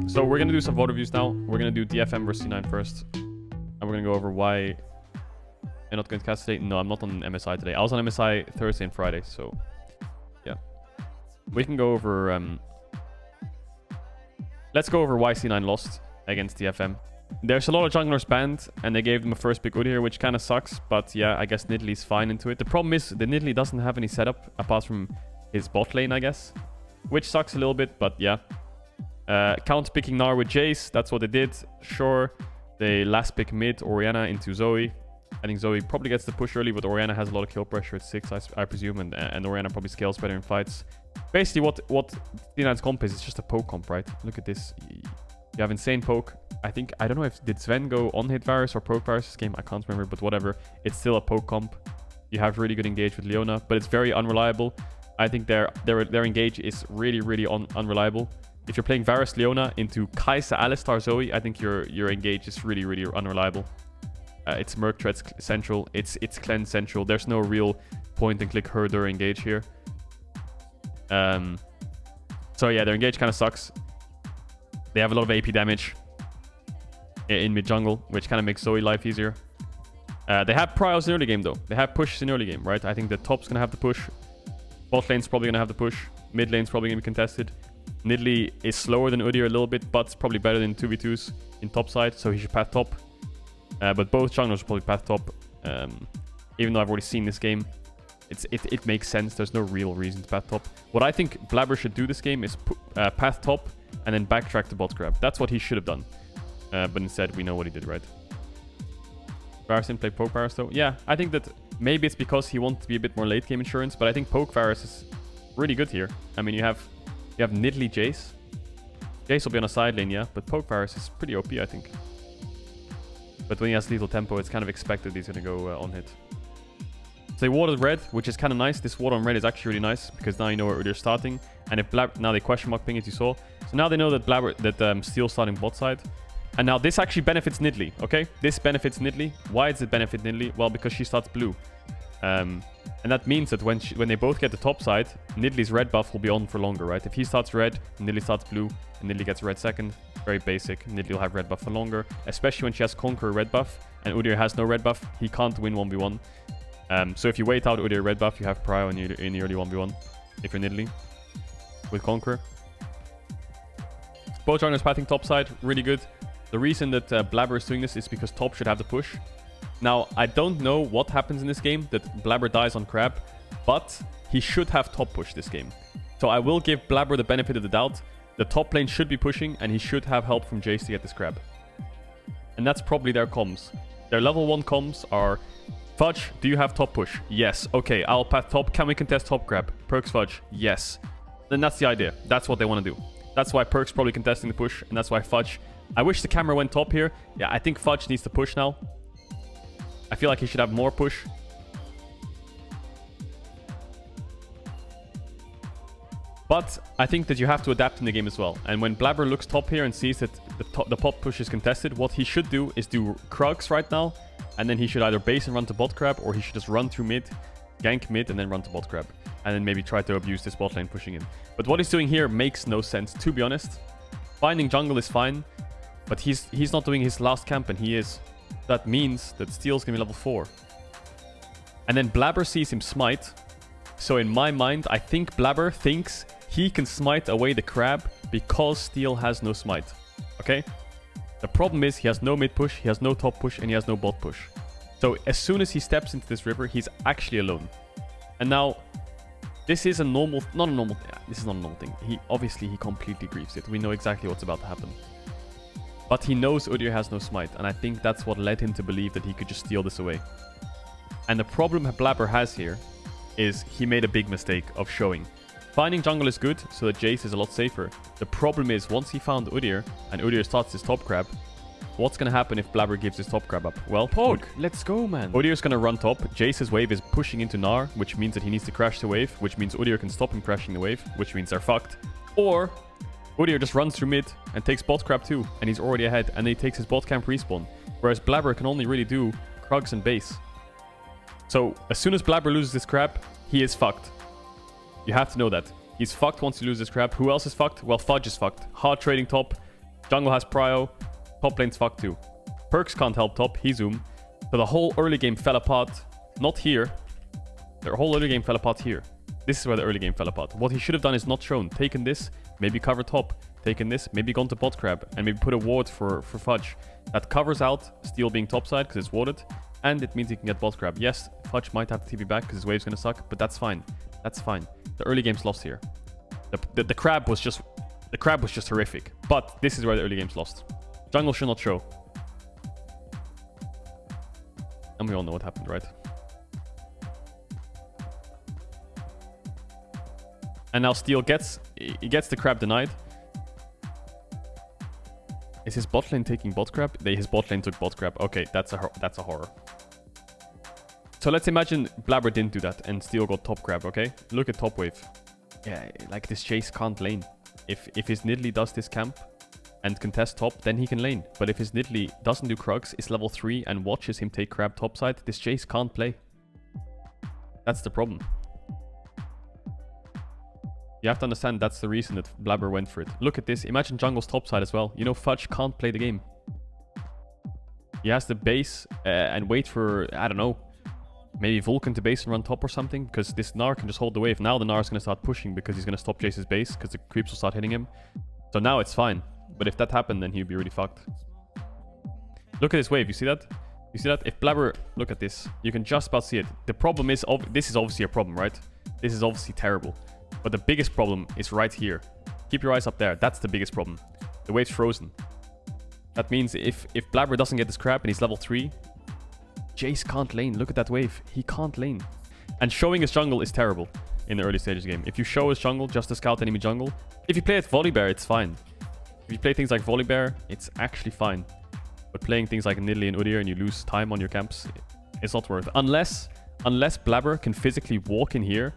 So we're going to do some VOD reviews now. We're going to do DFM versus C9 first. And we're going to go over why I'm not going to cast today. No, I'm not on MSI today. I was on MSI Thursday and Friday, so yeah. We can go over... let's go over why C9 lost against DFM. There's a lot of junglers banned, and they gave them a first pick Udyr, which kind of sucks. But yeah, I guess Nidalee fine into it. The problem is the Nidalee doesn't have any setup apart from his bot lane, I guess. Which sucks a little bit, but yeah. Counter-picking Gnar with Jace, that's what they did. Sure, they last pick mid Orianna into Zoe. I think Zoe probably gets the push early, but Orianna has a lot of kill pressure at 6, I presume, and Orianna probably scales better in fights. Basically, what C9's comp is, it's just a poke comp, right? Look at this. You have insane poke. I don't know if did Sven go on hit Varus or poke Varus this game. I can't remember, but whatever. It's still a poke comp. You have really good engage with Leona, but it's very unreliable. I think their engage is really unreliable. If you're playing Varus Leona into Kai'Sa Alistar Zoe, I think your engage is really unreliable. It's Merc Threads central. It's cleanse central. There's no real point and click herder engage here. So yeah, their engage kind of sucks. They have a lot of AP damage in mid jungle, which kind of makes Zoe life easier. They have pryos in early game though. They have pushes in early game, right? I think the top's gonna have the push. Bot lane's probably gonna have the push. Mid lane's probably gonna be contested. Nidalee is slower than Udyr a little bit, but it's probably better than 2v2s in top side, so he should path top. But both junglers will probably path top. Even though I've already seen this game, it makes sense. There's no real reason to path top. What I think Blabber should do this game is path top and then backtrack to bot grab. That's what he should have done. But instead, we know what he did, right? Varus didn't play poke Varus though. Yeah, I think that maybe it's because he wants to be a bit more late game insurance, but I think poke Varus is really good here. I mean, you have Nidalee Jace. Jace will be on a side lane, yeah, but poke Varus is pretty OP, I think. But when he has lethal tempo, it's kind of expected he's going to go on hit. So they warded red, which is kind of nice. This ward on red is actually really nice because now you know where Udyr's starting. And if now they question mark ping it, you saw. So now they know that Steel's starting bot side. And now this actually benefits Nidalee, okay? This benefits Nidalee. Why does it benefit Nidalee? Well, because she starts blue. And that means that when they both get the top side, Nidalee's red buff will be on for longer, right? If he starts red, Nidalee starts blue, and Nidalee gets red second. Very basic. Nidalee will have red buff for longer, especially when she has Conqueror red buff, and Udyr has no red buff. He can't win 1v1. So if you wait out Udyr red buff, you have prio in the early 1v1, if you're Nidalee, with Conqueror. Both junglers pathing top side, really good. The reason that Blabber is doing this is because top should have the push. Now, I don't know what happens in this game that Blabber dies on Crab, but he should have top push this game. So I will give Blabber the benefit of the doubt. The top lane should be pushing, and he should have help from Jace to get this Crab. And that's probably their comms. Their level 1 comms are... Fudge, do you have top push? Yes. Okay, I'll path top. Can we contest top grab? Perks Fudge? Yes. Then that's the idea. That's what they want to do. That's why Perks probably contesting the push, and that's why Fudge... I wish the camera went top here. Yeah, I think Fudge needs to push now. I feel like he should have more push. But I think that you have to adapt in the game as well. And when Blabber looks top here and sees that the pot push is contested, what he should do is do Krugs right now. And then he should either base and run to bot grab, or he should just run through mid, gank mid, and then run to bot grab. And then maybe try to abuse this bot lane pushing in. But what he's doing here makes no sense, to be honest. Finding jungle is fine, but he's not doing his last camp, and he is. That means that Steel's gonna be level 4. And then Blabber sees him smite. So in my mind, I think Blabber thinks he can smite away the crab because Steel has no smite. Okay? The problem is he has no mid push, he has no top push, and he has no bot push. So as soon as he steps into this river, he's actually alone. And now, this is a normal... Not a normal... This is not a normal thing. Obviously, he completely grieves it. We know exactly what's about to happen. But he knows Udyr has no smite, and I think that's what led him to believe that he could just steal this away. And the problem Blabber has here is he made a big mistake of showing. Finding jungle is good, so that Jace is a lot safer. The problem is, once he found Udyr, and Udyr starts his top grab, what's gonna happen if Blabber gives his top grab up? Well, Pog, let's go, man. Udyr's gonna run top. Jace's wave is pushing into Gnar, which means that he needs to crash the wave, which means Udyr can stop him crashing the wave, which means they're fucked. Or Udyr just runs through mid and takes bot grab too, and he's already ahead, and he takes his bot camp respawn. Whereas Blabber can only really do Krugs and base. So as soon as Blabber loses this crab, he is fucked. You have to know that. He's fucked once he loses this crab. Who else is fucked? Well, Fudge is fucked. Hard trading top. Jungle has prio. Top lane's fucked too. Perks can't help top. He zoom. So the whole early game fell apart. Not here. The whole early game fell apart here. This is where the early game fell apart. What he should have done is not shown. Taken this, maybe cover top. Taken this, maybe gone to bot crab. And maybe put a ward for Fudge. That covers out Steel being topside because it's warded. And it means he can get bot crab. Yes, Fudge might have to TP back because his wave's going to suck. But that's fine. That's fine. The early game's lost here. The crab was just... The crab was just horrific. But this is where the early game's lost. Jungle should not show. And we all know what happened, right? And now Steel gets the crab denied. Is his bot lane taking bot crab? His bot lane took bot crab. Okay, that's a horror. So let's imagine Blabber didn't do that and Steel got top crab, okay? Look at top wave. Yeah, like this Chase can't lane. If his Nidalee does this camp and contest top, then he can lane. But if his Nidalee doesn't do Krugs, is level 3 and watches him take crab topside, this Chase can't play. That's the problem. You have to understand that's the reason that Blabber went for it. Look at this. Imagine jungle's topside as well. You know, Fudge can't play the game. He has to base and wait for, I don't know, maybe Vulcan to base and run top or something. Because this Gnar can just hold the wave. Now the Gnar is going to start pushing because he's going to stop Jace's base. Because the creeps will start hitting him. So now it's fine. But if that happened, then he'd be really fucked. Look at this wave. You see that? You see that? If Blabber... Look at this. You can just about see it. The problem is... This is obviously a problem, right? This is obviously terrible. But the biggest problem is right here. Keep your eyes up there. That's the biggest problem. The wave's frozen. That means if Blabber doesn't get this crab and he's level 3, Jace can't lane. Look at that wave. He can't lane. And showing his jungle is terrible in the early stages game. If you show his jungle just to scout enemy jungle, if you play at Volibear, it's fine. If you play things like Volibear, it's actually fine. But playing things like Nidalee and Udyr and you lose time on your camps, it's not worth it. Unless Blabber can physically walk in here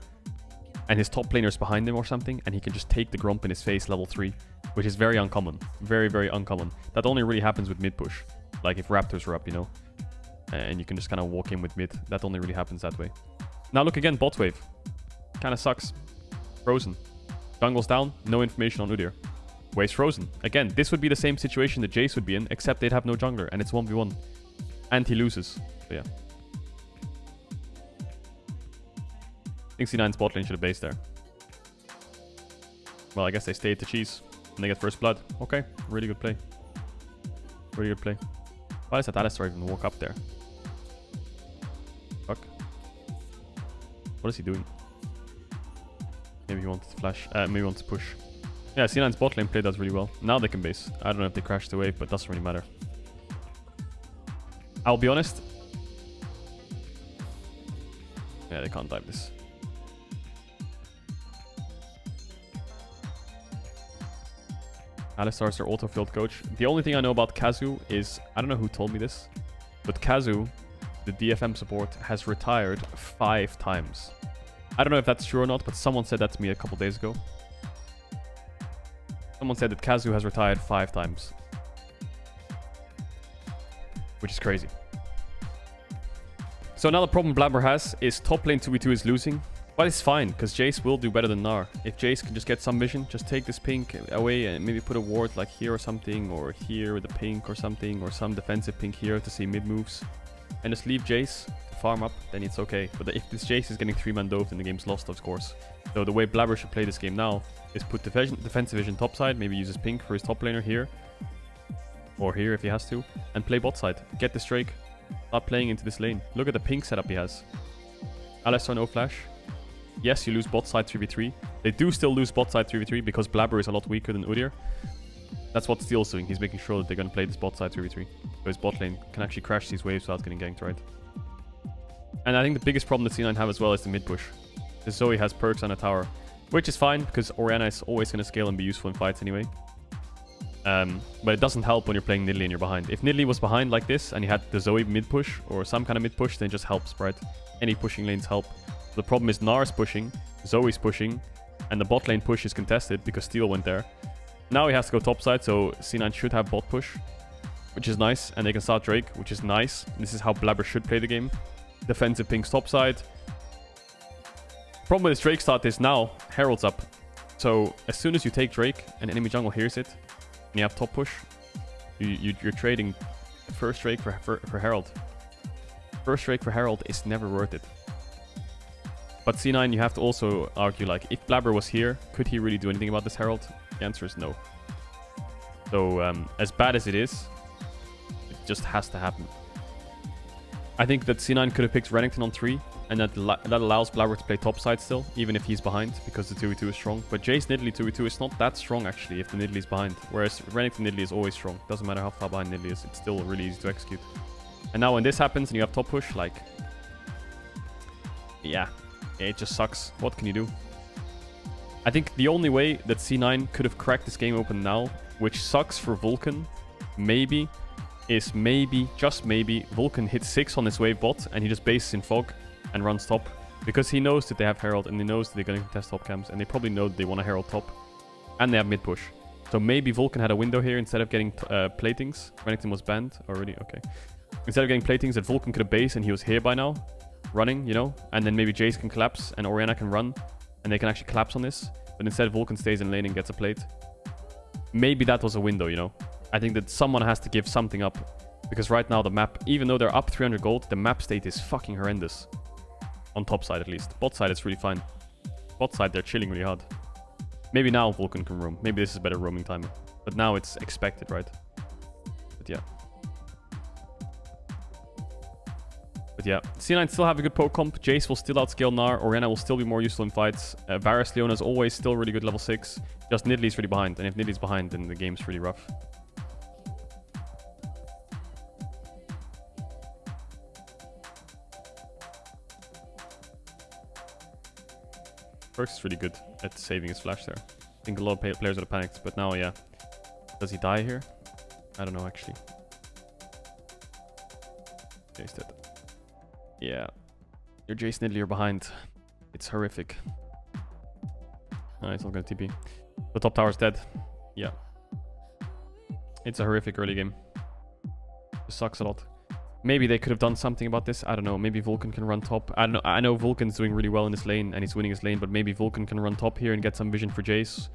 and his top laner is behind him or something, and he can just take the Grump in his face level 3, which is very uncommon. Very, very uncommon. That only really happens with mid push. Like if Raptors are up, you know? And you can just kind of walk in with mid. That only really happens that way. Now look again, bot wave. Kind of sucks. Frozen. Jungle's down, no information on Udyr. Wave's frozen. Again, this would be the same situation that Jace would be in, except they'd have no jungler, and it's 1v1. And he loses. So yeah. I think C9's bot lane should have based there. Well, I guess they stayed to cheese. And they get first blood. Okay, really good play. Really good play. Why does that Alistar even walk up there? Fuck. What is he doing? Maybe he wants to flash. Maybe he wants to push. Yeah, C9's bot lane play does really well. Now they can base. I don't know if they crashed the wave, but it doesn't really matter. I'll be honest. Yeah, they can't dive this. Alistar's their auto-filled coach. The only thing I know about Kazu is... I don't know who told me this, but Kazu, the DFM support, has retired 5 times. I don't know if that's true or not, but someone said that to me a couple days ago. Someone said that Kazu has retired 5 times. Which is crazy. So now the problem Blabber has is top lane 2v2 is losing. But it's fine, because Jace will do better than Gnar. If Jace can just get some vision, just take this pink away and maybe put a ward like here or something, or here with the pink or something, or some defensive pink here to see mid moves. And just leave Jace to farm up, then it's okay. But if this Jace is getting 3-man dove, then the game's lost, of course. So the way Blabber should play this game now is put defensive vision topside, maybe uses pink for his top laner here. Or here if he has to. And play bot side. Get this Drake. Start playing into this lane. Look at the pink setup he has. Alistar no flash. Yes, you lose bot side 3v3. They do still lose bot side 3v3 because Blabber is a lot weaker than Udyr. That's what Steel's doing. He's making sure that they're going to play this bot side 3v3. So his bot lane can actually crash these waves without getting ganked, right? And I think the biggest problem that C9 have as well is the mid push. The Zoe has perks on a tower, which is fine because Orianna is always going to scale and be useful in fights anyway. But it doesn't help when you're playing Nidalee and you're behind. If Nidalee was behind like this and you had the Zoe mid push or some kind of mid push, then it just helps, right? Any pushing lanes help. The problem is Gnar's pushing, Zoe's pushing, and the bot lane push is contested because Steel went there. Now he has to go topside, so C9 should have bot push, which is nice, and they can start Drake, which is nice. This is how Blabber should play the game. Defensive pinks topside. Problem with this Drake start is now Herald's up. So as soon as you take Drake and enemy jungle hears it, you have top push, you're trading first rake for Herald. First rake for Herald is never worth it. But C9, you have to also argue, like, if Blabber was here, could he really do anything about this Herald? The answer is no. So, as bad as it is, it just has to happen. I think that C9 could have picked Renekton on 3, and that allows Blabber to play topside still, even if he's behind, because the 2v2 is strong. But Jace Nidalee 2v2 is not that strong, actually, if the Nidalee is behind. Whereas Renekton Nidalee is always strong. Doesn't matter how far behind Nidalee is, it's still really easy to execute. And now when this happens and you have top push, like... yeah, it just sucks. What can you do? I think the only way that C9 could have cracked this game open now, which sucks for Vulcan, maybe, is maybe, just maybe, Vulcan hits 6 on his wave bot and he just bases in Fog and runs top. Because he knows that they have Herald and he knows that they're going to contest top camps and they probably know that they want a Herald top. And they have mid push. So maybe Vulcan had a window here instead of getting platings. Renekton was banned already, okay. Instead of getting platings that Vulcan could have base and he was here by now, running, you know, and then maybe Jace can collapse and Orianna can run and they can actually collapse on this. But instead Vulcan stays in lane and gets a plate. Maybe that was a window, you know. I think that someone has to give something up. Because right now the map, even though they're up 300 gold, the map state is fucking horrendous. On top side at least. Bot side it's really fine. Bot side they're chilling really hard. Maybe now Vulcan can roam. Maybe this is better roaming time. But now it's expected, right? But yeah. C9 still have a good poke comp. Jace will still outscale Gnar. Orianna will still be more useful in fights. Varus Leona is always still really good level 6. Just Nidalee's really behind. And if Nidalee's behind, then the game's really rough. Perks is really good at saving his flash there. I think a lot of players would have panicked. But now, yeah. Does he die here? I don't know, actually. Jace dead. Yeah. Your Jace Nidalee are behind. It's horrific. It's not gonna TP. The top tower's dead. Yeah. It's a horrific early game. It sucks a lot. Maybe they could have done something about this. I don't know. Maybe Vulcan can run top. I don't know. I know Vulcan's doing really well in this lane and he's winning his lane, but maybe Vulcan can run top here and get some vision for Jace.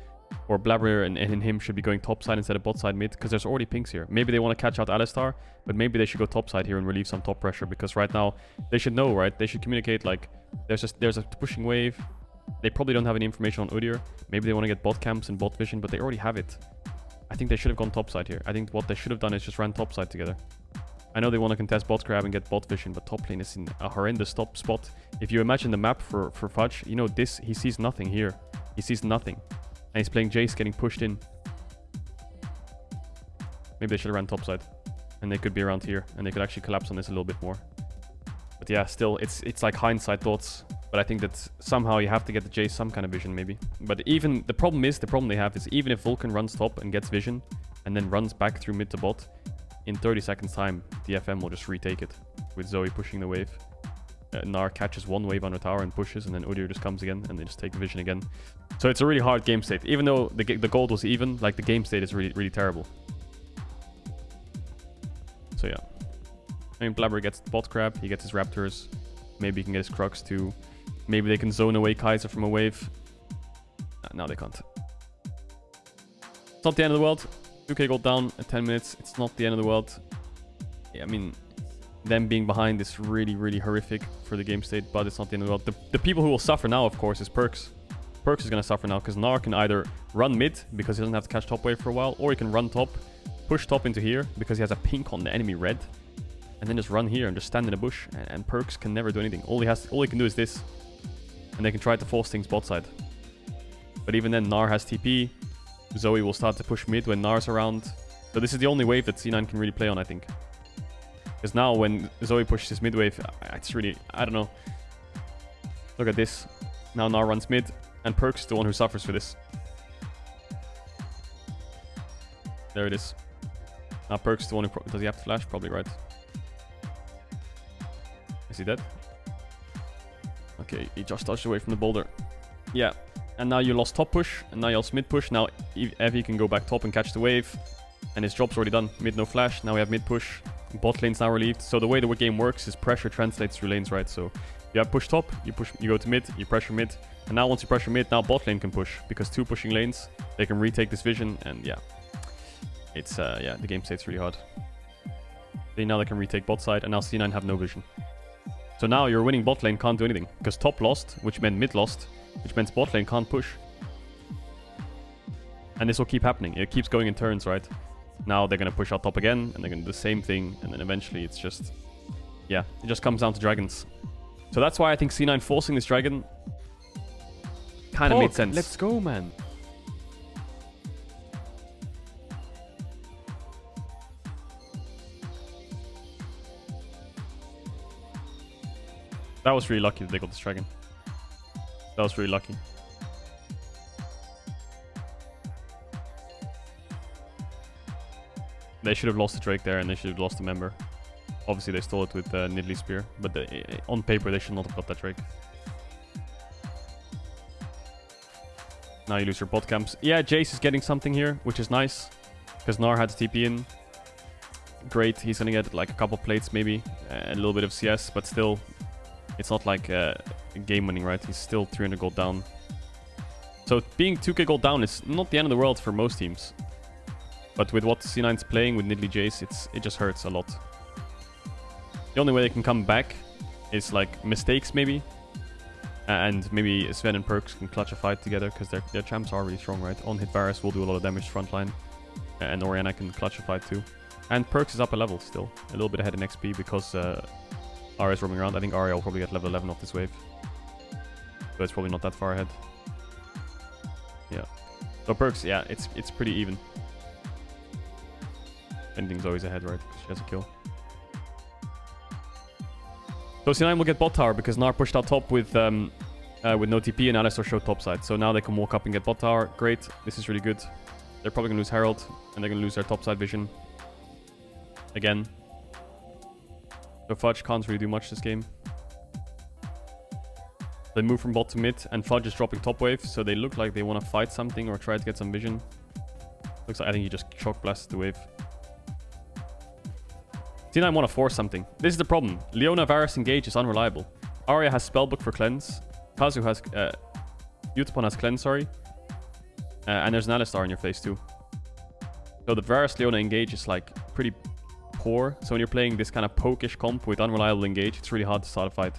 Or Blabber and him should be going top side instead of bot side mid, because there's already pinks here. Maybe they want to catch out Alistar, but maybe they should go top side here and relieve some top pressure, because right now they should know, right? They should communicate, like, there's a pushing wave. They probably don't have any information on Udyr. Maybe they want to get bot camps and bot vision, but they already have it. I think they should have gone top side here. I think what they should have done is just ran top side together. I know they want to contest bot grab and get bot vision, but top lane is in a horrendous top spot. If you imagine the map for Fudge, you know this, he sees nothing here. He sees nothing. And he's playing Jace getting pushed in. Maybe they should have ran topside. And they could be around here. And they could actually collapse on this a little bit more. But yeah, still, it's like hindsight thoughts. But I think that somehow you have to get the Jace some kind of vision, maybe. But even, the problem they have is even if Vulcan runs top and gets vision, and then runs back through mid to bot, in 30 seconds time, DFM will just retake it. With Zoe pushing the wave. Gnar catches one wave on the tower and pushes, and then Udyr just comes again, and they just take vision again. So it's a really hard game state. Even though the gold was even, like, the game state is really, really terrible. So yeah. I mean, Blabber gets the bot grab, he gets his Raptors. Maybe he can get his Crux too. Maybe they can zone away Kai'Sa from a wave. No, they can't. It's not the end of the world. 2k gold down at 10 minutes. It's not the end of the world. Yeah, I mean... them being behind is really, really horrific for the game state, but it's not the end of the world. The people who will suffer now, of course, is Perks. Perks is going to suffer now, because Gnar can either run mid, because he doesn't have to catch top wave for a while, or he can run top, push top into here, because he has a pink on the enemy red, and then just run here and just stand in a bush, and Perks can never do anything. All he can do is this, and they can try to force things bot side. But even then, Gnar has TP, Zoe will start to push mid when Gnar's around, so this is the only wave that C9 can really play on, I think. Because now when Zoe pushes his mid wave, it's really, I don't know. Look at this. Now Gnar runs mid, and Perks is the one who suffers for this. There it is. Now Perks is the one who... does he have to flash? Probably, right? Is he dead? Okay, he just dodged away from the boulder. Yeah. And now you lost top push, and now you lost mid push. Now Evie can go back top and catch the wave. And his job's already done. Mid no flash. Now we have mid push. Bot lane's now relieved. So the way the game works is pressure translates through lanes, right? So you have push top, you go to mid, you pressure mid. And now once you pressure mid, now bot lane can push. Because two pushing lanes, they can retake this vision, and yeah. it's yeah, the game state's really hard. Now they can retake bot side, and now C9 have no vision. So now your winning bot lane can't do anything, because top lost, which meant mid lost, which meant bot lane can't push. And this will keep happening. It keeps going in turns, right? Now they're going to push out top again, and they're going to do the same thing, and then eventually it's just... yeah, it just comes down to dragons. So that's why I think C9 forcing this dragon kind of made sense. Let's go, man. That was really lucky that they got this dragon. That was really lucky. They should have lost the Drake there, and they should have lost the member. Obviously, they stole it with Nidalee Spear, but on paper, they should not have got that Drake. Now you lose your bot camps. Yeah, Jace is getting something here, which is nice, because Gnar had to TP in. Great, he's gonna get like a couple plates maybe, a little bit of CS, but still, it's not like game winning, right? He's still 300 gold down. So being 2k gold down is not the end of the world for most teams. But with what C9's playing with Nidalee Jace, it just hurts a lot. The only way they can come back is like mistakes maybe. And maybe Sven and Perks can clutch a fight together, because their champs are really strong, right? On hit Varus will do a lot of damage frontline. And Orianna can clutch a fight too. And Perks is up a level still. A little bit ahead in XP because Arya is roaming around. I think Arya will probably get level 11 off this wave. So it's probably not that far ahead. Yeah. So Perks, yeah, it's pretty even. Anything's always ahead, right? She has a kill. So C9 will get bot tower because Gnar pushed out top with no TP, and Alistar showed top side. So now they can walk up and get bot tower. Great. This is really good. They're probably going to lose Herald, and they're going to lose their top side vision. Again. So Fudge can't really do much this game. They move from bot to mid, and Fudge is dropping top wave, so they look like they want to fight something or try to get some vision. Looks like I think he just shock blasted the wave. C9 want to force something. This is the problem. Leona Varus engage is unreliable. Arya has Spellbook for cleanse. Kazu has... Utapon has cleanse, sorry. And there's an Alistar in your face too. So the Varus Leona engage is like pretty poor. So when you're playing this kind of pokish comp with unreliable engage, it's really hard to start a fight.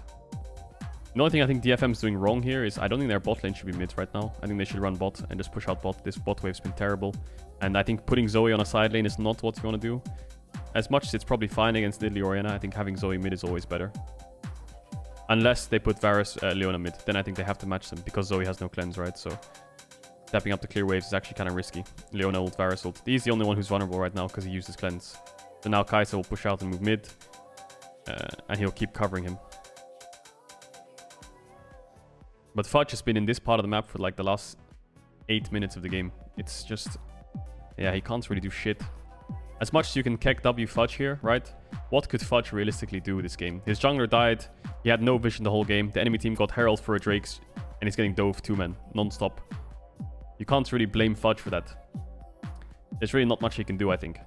The only thing I think DFM is doing wrong here is I don't think their bot lane should be mid right now. I think they should run bot and just push out bot. This bot wave's been terrible. And I think putting Zoe on a side lane is not what you want to do. As much as it's probably fine against Nidalee Orianna, I think having Zoe mid is always better. Unless they put Varus Leona mid, then I think they have to match them because Zoe has no cleanse, right? So stepping up the clear waves is actually kind of risky. Leona ult, Varus ult. He's the only one who's vulnerable right now because he used his cleanse. So now Kai'Sa will push out and move mid, and he'll keep covering him. But Fudge has been in this part of the map for like the last 8 minutes of the game. It's just... yeah, he can't really do shit. As much as you can keck W Fudge here, right? What could Fudge realistically do this game? His jungler died. He had no vision the whole game. The enemy team got Herald for a Drake's, and he's getting dove 2-man non-stop. You can't really blame Fudge for that. There's really not much he can do, I think.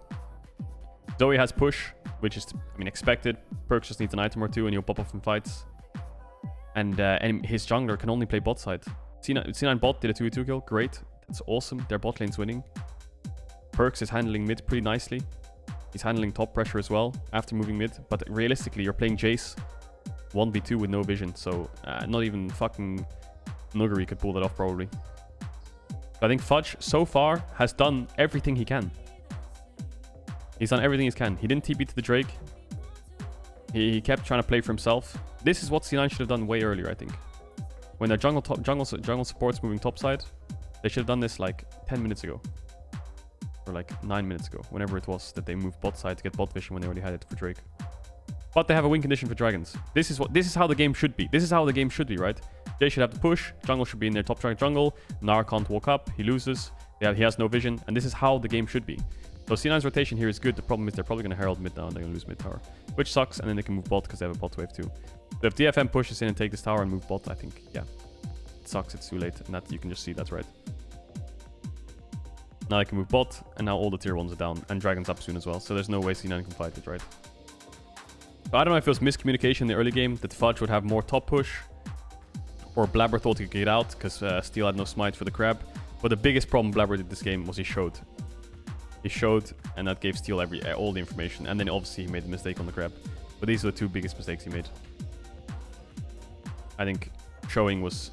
Zoe has push, which is, I mean, expected. Perks just needs an item or two, and he'll pop off in fights. And his jungler can only play bot side. C9 bot did a 2v2 kill. Great. That's awesome. Their bot lane's winning. Perks is handling mid pretty nicely. He's handling top pressure as well after moving mid. But realistically, you're playing Jace 1v2 with no vision. So not even fucking Nuguri could pull that off probably. I think Fudge so far has done everything he can. He's done everything he can. He didn't TP to the Drake. He kept trying to play for himself. This is what C9 should have done way earlier, I think. When their jungle support's moving topside, they should have done this like 10 minutes ago. Or like 9 minutes ago, whenever it was that they moved bot side to get bot vision when they already had it for Drake. But they have a win condition for dragons. This is how the game should be. This is how the game should be, right? They should have the push. Jungle should be in their top track jungle. Gnar can't walk up. He loses. He has no vision. And this is how the game should be. So C9's rotation here is good. The problem is they're probably going to Herald mid now and they're going to lose mid tower. Which sucks. And then they can move bot because they have a bot wave too. But if DFM pushes in and take this tower and move bot, I think, yeah. It sucks. It's too late. And that you can just see that's right. Now I can move bot, and now all the tier 1s are down, and Dragon's up soon as well, so there's no way C9 can fight it, right? So I don't know if it was miscommunication in the early game, that Fudge would have more top push, or Blabber thought he could get out, because Steel had no smite for the crab, but the biggest problem Blabber did this game was he showed. He showed, and that gave Steel all the information. And then obviously he made the mistake on the grab. But these are the two biggest mistakes he made. I think showing was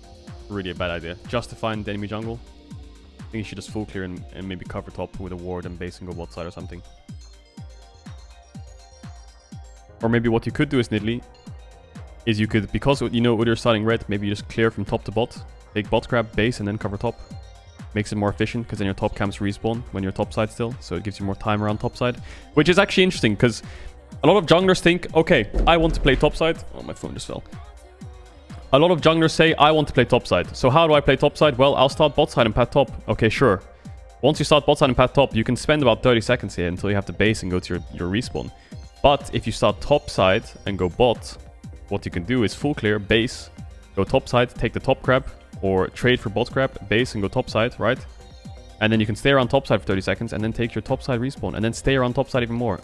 really a bad idea. Just to find the enemy jungle, I think he should just full clear and maybe cover top with a ward and base and go bot side or something. Or maybe what you could do is Nidalee, is you could, because you know when you're starting red, maybe you just clear from top to bot, take bot grab, base, and then cover top. Makes it more efficient because then your top camps respawn when you're top side still, so it gives you more time around top side, which is actually interesting because a lot of junglers think, okay, I want to play top side. Oh, my phone just fell. A lot of junglers say, I want to play top side. So how do I play top side? Well, I'll start bot side and path top. Okay, sure. Once you start bot side and path top, you can spend about 30 seconds here until you have to base and go to your respawn. But if you start top side and go bot, what you can do is full clear, base, go top side, take the top grab, or trade for bot grab, base, and go top side, right? And then you can stay around top side for 30 seconds, and then take your top side respawn, and then stay around top side even more.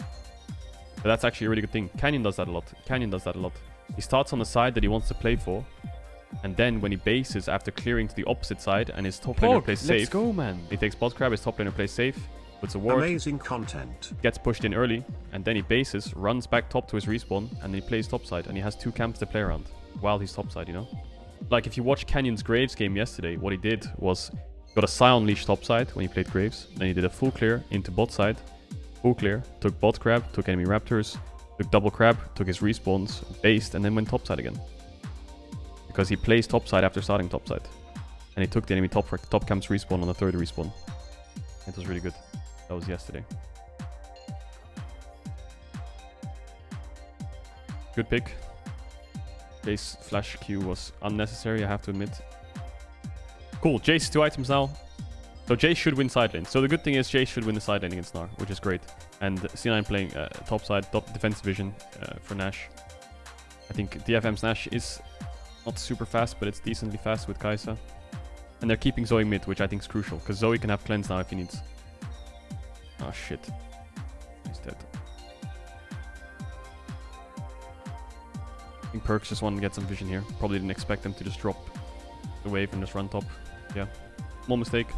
But that's actually a really good thing. Canyon does that a lot. He starts on the side that he wants to play for, and then when he bases after clearing to the opposite side, and his top laner plays safe. Let's go, man. He takes bot grab, his top laner plays safe, puts a ward, amazing content, gets pushed in early, and then he bases, runs back top to his respawn, and then he plays top side, and he has two camps to play around while he's top side, you know? Like if you watch Canyon's Graves game yesterday, what he did was got a Scion leash top side when he played Graves, then he did a full clear into bot side, full clear, took bot grab, took enemy raptors, took double crab, took his respawns, based, and then went top side again. Because he plays top side after starting top side. And he took the enemy top camp's respawn on the third respawn. It was really good. That was yesterday. Good pick. Jace flash Q was unnecessary, I have to admit. Cool, Jace 2 items now. So Jace should win side lane. So the good thing is Jace should win the side lane against Gnar, which is great. And C9 playing top side, top defensive vision for Nash. I think DFM's Nash is not super fast, but it's decently fast with Kai'Sa. And they're keeping Zoe mid, which I think is crucial, because Zoe can have cleanse now if he needs. Oh shit. He's dead. I think Perks just wanted to get some vision here. Probably didn't expect them to just drop the wave and just run top. Yeah. Small mistake.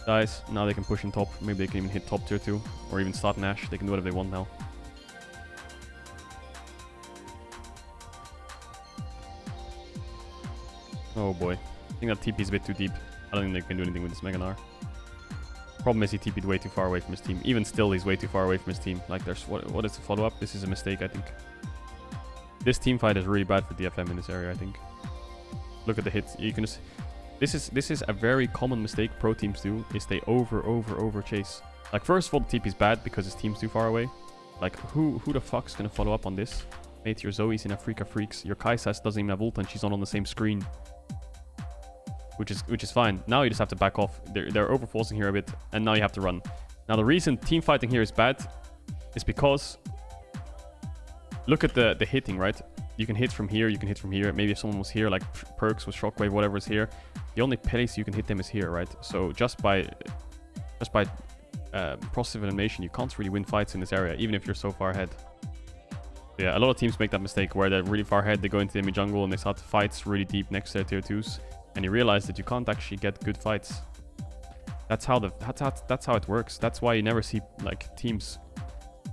Dies. Now they can push in top. Maybe they can even hit top tier 2. Or even start Nash. They can do whatever they want now. Oh boy. I think that TP is a bit too deep. I don't think they can do anything with this Mega Gnar. Problem is he TP'd way too far away from his team. Even still, he's way too far away from his team. Like, there's... What is the follow-up? This is a mistake, I think. This team fight is really bad for DFM in this area, I think. Look at the hits. You can just... This is a very common mistake pro teams do, is they over chase. Like, first of all, the TP is bad because his team's too far away. Like, who the fuck's gonna follow up on this? Mate, your Zoe's in Afrika Freaks. Your Kai'Sa doesn't even have ult and she's not on the same screen. Which is fine. Now you just have to back off. They're overforcing here a bit, and now you have to run. Now the reason team fighting here is bad is because look at the hitting, right? You can hit from here, you can hit from here. Maybe if someone was here, like Perks with Shockwave, whatever is here, the only place you can hit them is here, right? So just by process of elimination, you can't really win fights in this area, even if you're so far ahead. Yeah, a lot of teams make that mistake where they're really far ahead, they go into the enemy jungle and they start fights really deep next to their tier 2s. And you realize that you can't actually get good fights. That's how it works. That's why you never see like teams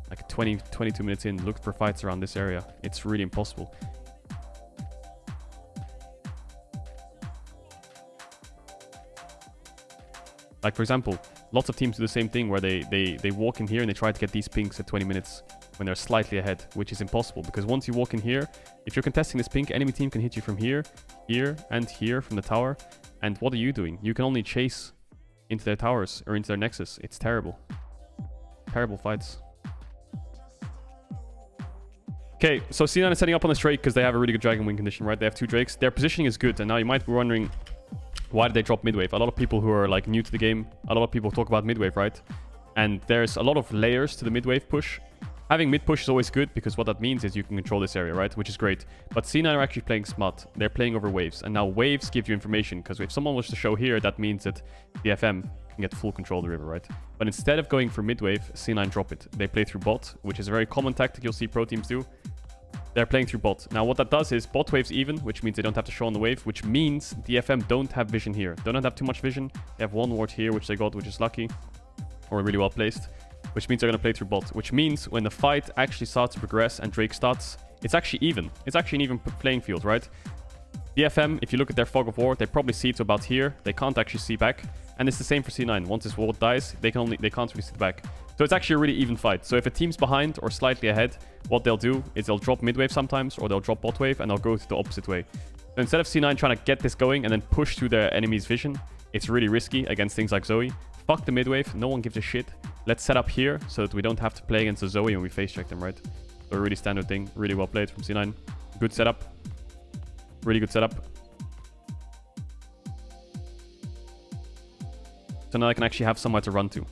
like 22 minutes in look for fights around this area. It's really impossible. Like for example, lots of teams do the same thing where they walk in here and they try to get these pinks at 20 minutes when they're slightly ahead, which is impossible because once you walk in here, if you're contesting this pink, enemy team can hit you from here, here, and here from the tower. And what are you doing? You can only chase into their towers or into their nexus. It's terrible. Terrible fights. Okay, so C9 is setting up on this Drake because they have a really good Dragon Wing condition, right? They have 2 Drakes. Their positioning is good, and now you might be wondering, why did they drop midwave? A lot of people who are like new to the game, a lot of people talk about midwave, right? And there's a lot of layers to the midwave push. Having mid push is always good because what that means is you can control this area, right? Which is great. But C9 are actually playing smart. They're playing over waves. And now waves give you information because if someone was to show here, that means that the FM can get full control of the river, right? But instead of going for mid wave, C9 drop it. They play through bot, which is a very common tactic you'll see pro teams do. They're playing through bot. Now what that does is bot waves even, which means they don't have to show on the wave, which means DFM don't have vision here. Don't have too much vision. They have 1 ward here, which they got, which is lucky. or really well placed, which means they're going to play through bot, which means when the fight actually starts to progress and Drake starts, it's actually even. It's actually an even playing field, right? DFM, if you look at their fog of war, they probably see to about here. They can't actually see back. And it's the same for C9. Once this ward dies, they can't really see back. So it's actually a really even fight. So if a team's behind or slightly ahead, what they'll do is they'll drop mid wave sometimes, or they'll drop bot wave, and they'll go to the opposite way. So instead of C9 trying to get this going and then push through their enemy's vision, it's really risky against things like Zoe. Fuck the mid wave. No one gives a shit. Let's set up here so that we don't have to play against the Zoe when we face check them, right? So a really standard thing. Really well played from C9. Good setup. Really good setup. So now I can actually have somewhere to run to.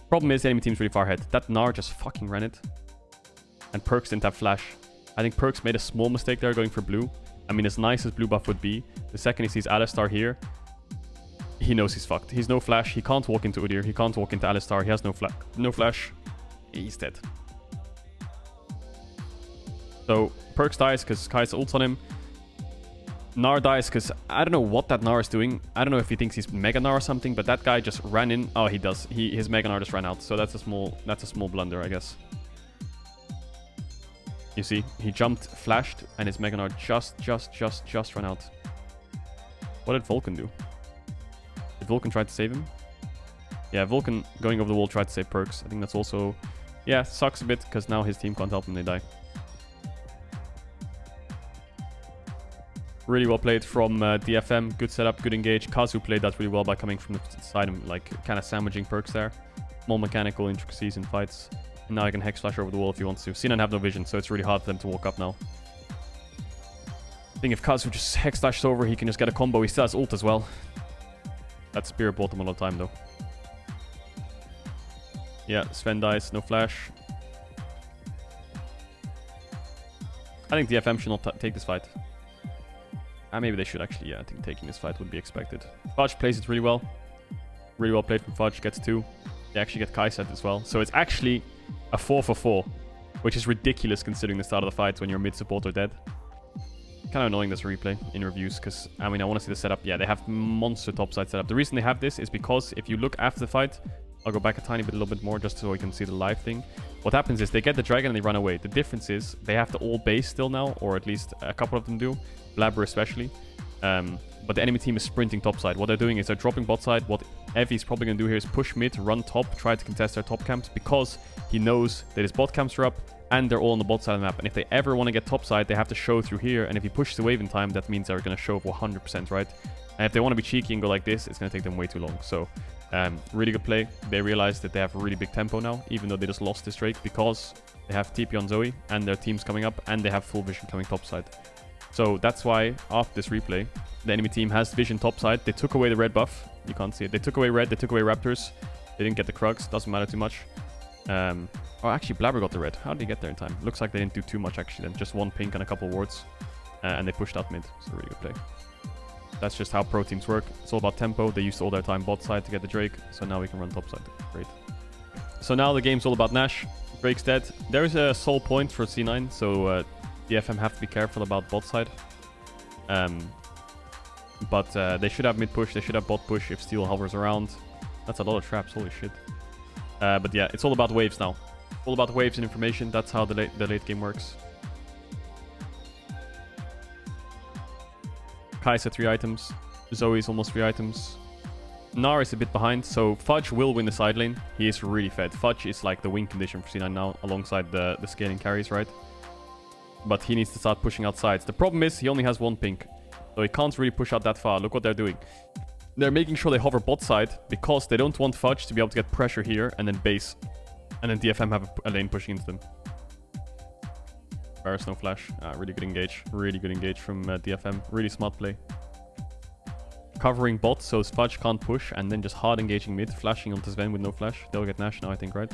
Problem is the enemy team's really far ahead. That Gnar just fucking ran it. And Perkz didn't have flash. I think Perkz made a small mistake there going for blue. I mean, as nice as blue buff would be, the second he sees Alistar here, he knows he's fucked. He's no flash. He can't walk into Udyr. He can't walk into Alistar. He has no flash. He's dead. So Perkz dies because Kai's ults on him. Gnar dies because I don't know what that Gnar is doing. I don't know if he thinks he's Mega Gnar or something, but that guy just ran in. Oh, he does. His Mega Gnar just ran out. So that's a small blunder, I guess. You see, he jumped, flashed, and his Mega Gnar just ran out. What did Vulcan do? Did Vulcan try to save him? Yeah, Vulcan going over the wall tried to save Perkz. I think that's also... Yeah, sucks a bit because now his team can't help him. They die. Really well played from DFM. Good setup, good engage. Kazu played that really well by coming from the side and like kind of sandwiching Perkz there. More mechanical intricacies in fights. And now I can Hex Flash over the wall if he wants to. C9 have no vision, so it's really hard for them to walk up now. I think if Kazu just Hex Flashes over, he can just get a combo. He still has ult as well. That spear bought him a lot of time though. Yeah, Sven dies, no flash. I think DFM should not take this fight. Maybe they should actually. Yeah, I think taking this fight would be expected. Fudge plays it really well. Really well played from Fudge. Gets 2. They actually get Kai set as well. So it's actually a 4 for 4. Which is ridiculous considering the start of the fight when your mid support are dead. Kind of annoying this replay in reviews because, I mean, I want to see the setup. Yeah, they have monster topside setup. The reason they have this is because if you look after the fight, I'll go back a little bit more just so we can see the live thing. What happens is they get the dragon and they run away. The difference is they have to all base still now, or at least a couple of them do. Blabber especially. But the enemy team is sprinting topside. What they're doing is they're dropping bot side. What Evie's probably going to do here is push mid, run top, try to contest their top camps because he knows that his bot camps are up and they're all on the bot side of the map. And if they ever want to get top side, they have to show through here. And if he pushes the wave in time, that means they're going to show for 100%, right? And if they want to be cheeky and go like this, it's going to take them way too long. So, really good play. They realize that they have a really big tempo now, even though they just lost this Drake because they have TP on Zoe and their team's coming up and they have full vision coming topside. So that's why after this replay, the enemy team has vision topside. They took away the red buff. You can't see it. They took away red. They took away Raptors. They didn't get the Krugs. Doesn't matter too much. Oh, actually, Blabber got the red. How did he get there in time? Looks like they didn't do too much, actually, then. Just one pink and a couple wards. And they pushed out mid. So really good play. That's just how pro teams work. It's all about tempo. They used all their time bot side to get the Drake. So now we can run top side. Great. So now the game's all about Nash. Drake's dead. There is a soul point for C9. So DFM have to be careful about bot side. But they should have mid push. They should have bot push if Steel hovers around. That's a lot of traps. Holy shit. But yeah, it's all about waves now. All about waves and information. That's how the late game works. Kai's at 3 items. Zoe's almost 3 items. Gnar is a bit behind, so Fudge will win the side lane. He is really fed. Fudge is like the win condition for C9 now, alongside the scaling carries, right? But he needs to start pushing out sides. The problem is he only has 1 pink, so he can't really push out that far. Look what they're doing. They're making sure they hover bot side because they don't want Fudge to be able to get pressure here and then base. And then DFM have a lane pushing into them. Varus, no flash. Really good engage. Really good engage from DFM. Really smart play. Covering bot so Fudge can't push and then just hard engaging mid. Flashing onto Sven with no flash. They'll get Nash now, I think, right?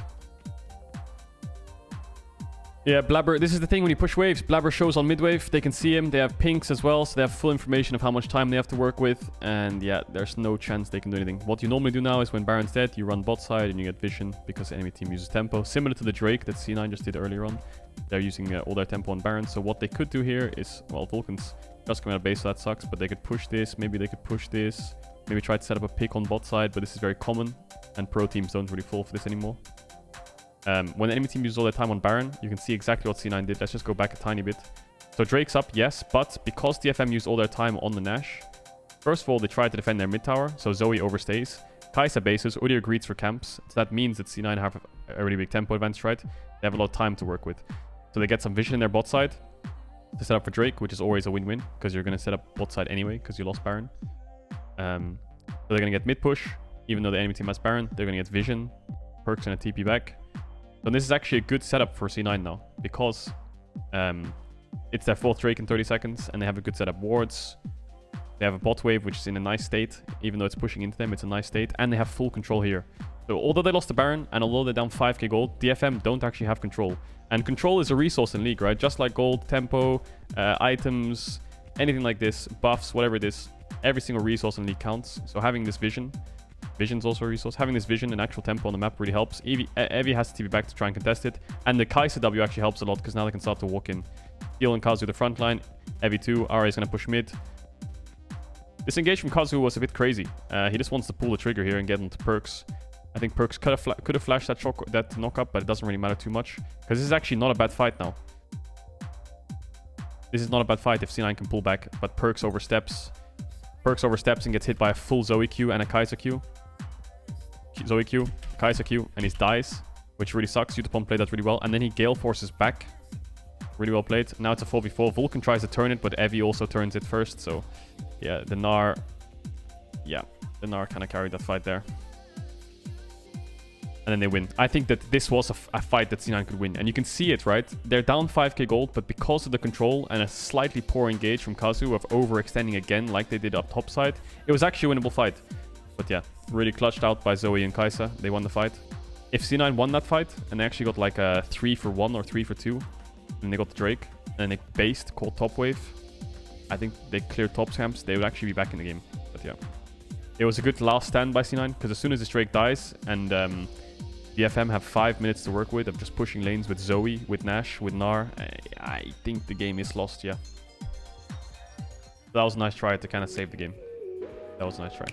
Yeah, Blabber, this is the thing when you push waves. Blabber shows on mid wave. They can see him. They have pinks as well, so they have full information of how much time they have to work with. And yeah, there's no chance they can do anything. What you normally do now is when Baron's dead, you run bot side and you get vision because the enemy team uses tempo. Similar to the Drake that C9 just did earlier on. They're using all their tempo on Baron. So what they could do here is, well, Vulcan's just coming out of base, so that sucks. But they could push this. Maybe they could push this. Maybe try to set up a pick on bot side, but this is very common. and pro teams don't really fall for this anymore. When the enemy team uses all their time on Baron, you can see exactly what C9 did. Let's just go back a tiny bit. So Drake's up, yes, but because DFM used all their time on the Nash, first of all, they tried to defend their mid tower, so Zoe overstays. Kai'Sa bases, Udyr greets for camps, so that means that C9 have a really big tempo advantage, right? They have a lot of time to work with. So they get some vision in their bot side to set up for Drake, which is always a win-win, because you're going to set up bot side anyway, because you lost Baron. So they're going to get mid push, even though the enemy team has Baron. They're going to get vision, perks and a TP back. So this is actually a good setup for C9 now, because it's their 4th Drake in 30 seconds, and they have a good setup wards. They have a bot wave, which is in a nice state. Even though it's pushing into them, it's a nice state. And they have full control here. So although they lost the Baron, and although they're down 5k gold, DFM don't actually have control. And control is a resource in League, right? Just like gold, tempo, items, anything like this, buffs, whatever it is. Every single resource in League counts. So having this vision, vision's also a resource. Having this vision and actual tempo on the map really helps. Evie has to TP back to try and contest it. And the Kai'Sa W actually helps a lot, because now they can start to walk in. Heal and Kazu the front line. Evie 2, Ahri is going to push mid. This engage from Kazu was a bit crazy. He just wants to pull the trigger here and get into perks. I think perks could have flashed that knock up, but it doesn't really matter too much, because this is actually not a bad fight now. This is not a bad fight if C9 can pull back, but perks oversteps. Perks oversteps and gets hit by a full Zoe Q and a Kai'Sa Q. Zoe Q, Kai'Sa Q, and he dies, which really sucks. Yutapon played that really well, and then he Gale forces back. Really well played. Now it's a 4v4. Vulcan tries to turn it, but Evie also turns it first, so yeah, the Gnar kind of carried that fight there. And then they win. I think that this was a fight that C9 could win. And you can see it, right? They're down 5k gold, but because of the control and a slightly poor engage from Kazu of overextending again like they did up top side, it was actually a winnable fight. But yeah, really clutched out by Zoe and Kai'Sa. They won the fight. If C9 won that fight, and they actually got like a 3-for-1 or 3-for-2, and they got the Drake, and they based, called top wave, I think they cleared top camps, they would actually be back in the game. But yeah, it was a good last stand by C9, because as soon as this Drake dies, and DFM have 5 minutes to work with of just pushing lanes with Zoe, with Nash, with Gnar, I think the game is lost, yeah. That was a nice try to kind of save the game. That was a nice try.